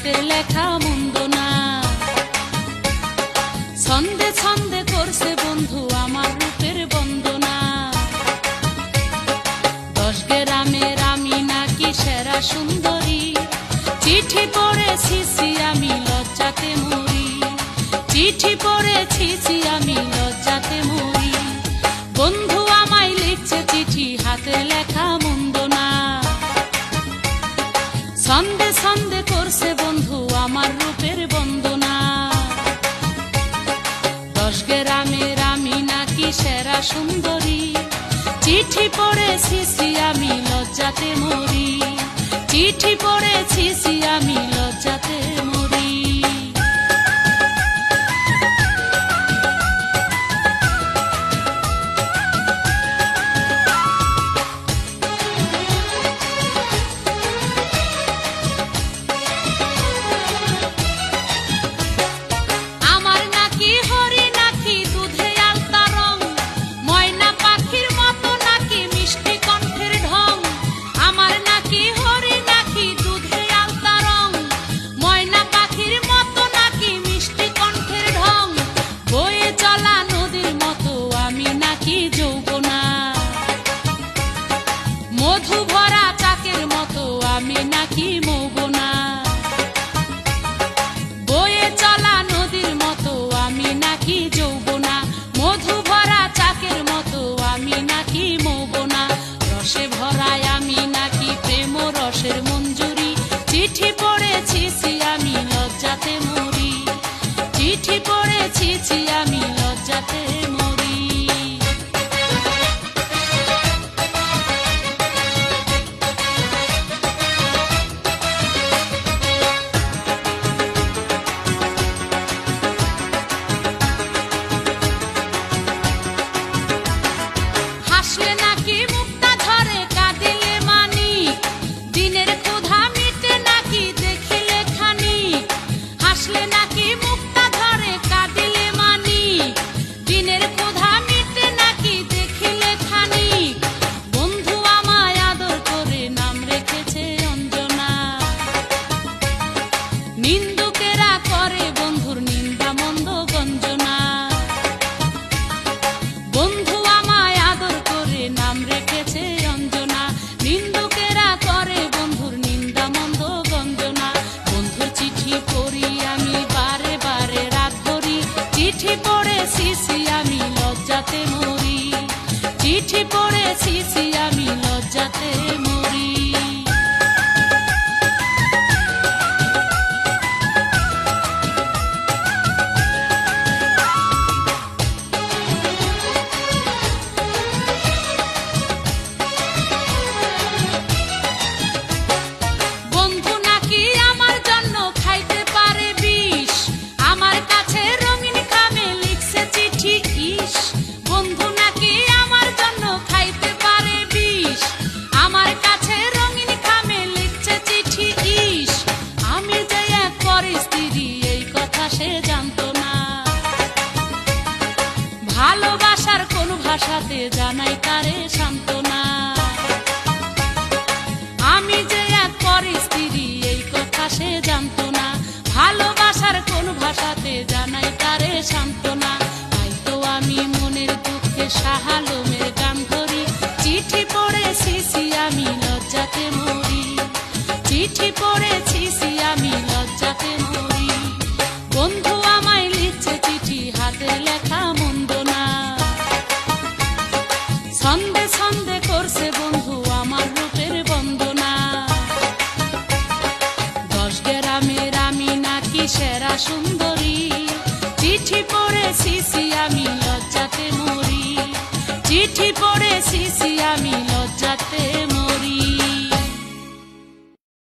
হাতের লেখা মন্দ না। ছন্দে ছন্দে করছে বন্ধু আমার রূপের বন্দনা। 10 গ্রামের আমি নাকি সেরা সুন্দরী, চিঠি পড়েছি আমি লজ্জাতে মরি। চিঠি পড়েছি আমি লজ্জাতে মরি। বন্ধু আমায় লিখছে চিঠি হাতের লেখা মন্দ না। ছন্দে ছন্দে করছে বন্ধু আমার রূপের বন্দনা। 10 গ্রামের আমি নাকি সেরা সুন্দরী, চিঠি পড়েছি আমি লজ্জাতে মরি। চিঠি পড়েছি আমি লজ্জাতে মরি। মধু ভরা চাকের মতো আমি নাকি মৌবনা। বয়ে চলা নদীর মতো আমি নাকি যৌবনা। মধু ভরা চাকের মতো আমি নাকি মৌবনা। রসে ভরায় আমি নাকি প্রেম রসের মঞ্জুরি। চিঠি পড়েছি আমি লজ্জাতে মরি। চিঠি পড়েছি আমি লজ্জাতে মরি। হাসলে নাকি মুক্তা ঝরে, কাঁদিলে মানিক। দিনের ক্ষুধা মিটে নাকি দেখিলে খানিক। হাসলে নাকি মুক্তা ঝরে, কাঁদিলে মানিক। দিনের ক্ষুধা মিটে নাকি দেখিলে খানিক। বন্ধু আমায় আদর করে নাম রেখেছে অঞ্জনা। নিন্দুকেরা করে বন্ধুর নিন্দা মন্দ গঞ্জনা। বন্ধু আমায় আদর করে নাম রেখেছে অঞ্জনা। নিন্দুকেরা করে বন্ধুর নিন্দা মন্দ গঞ্জনা। বন্ধুর চিঠি পড়ি আমি বারে বারে রাত ভরি। চিঠি পড়েছি আমি লজ্জাতে মরি। চিঠি পড়েছি আমি লজ্জাতে মরি। বন্ধু নাকি আমার জন্য খাইতে পারে বিষ। আমার কাছে রঙিন খামে লিখছে চিঠি ইস। বন্ধু নাকি আমার জন্য খাইতে পারে বিষ। আমার কাছে রঙিন খামে লিখছে চিঠি ইস। আমি যে এক পরের স্ত্রী এই কথা সে জানতো না। ভালোবাসার কোন ভাষাতে জানাই তারে সান্ত্বনা। আমি যে এক পরের স্ত্রী এই কথা সে জানতো না। ভালোবাসার কোন ভাষাতে জানাই তারে সান্ত্বনা। তাই তো আমি মনের দুঃখে শাহালমের গান ধরি। চিঠি পড়েছি আমি লজ্জাতে মরি। চিঠি পড়েছি আমি লজ্জাতে মরি। বন্ধু আমায় লিখছে চিঠি হাতের লেখা মন্দ না। ছন্দে ছন্দে করছে বন্ধু আমার রূপের বন্দনা। 10 গ্রামের আমি নাকি সেরা সুন্দরী। চিঠি পড়েছি আমি লজ্জাতে মরি। চিঠি পড়েছি আমি লজ্জাতে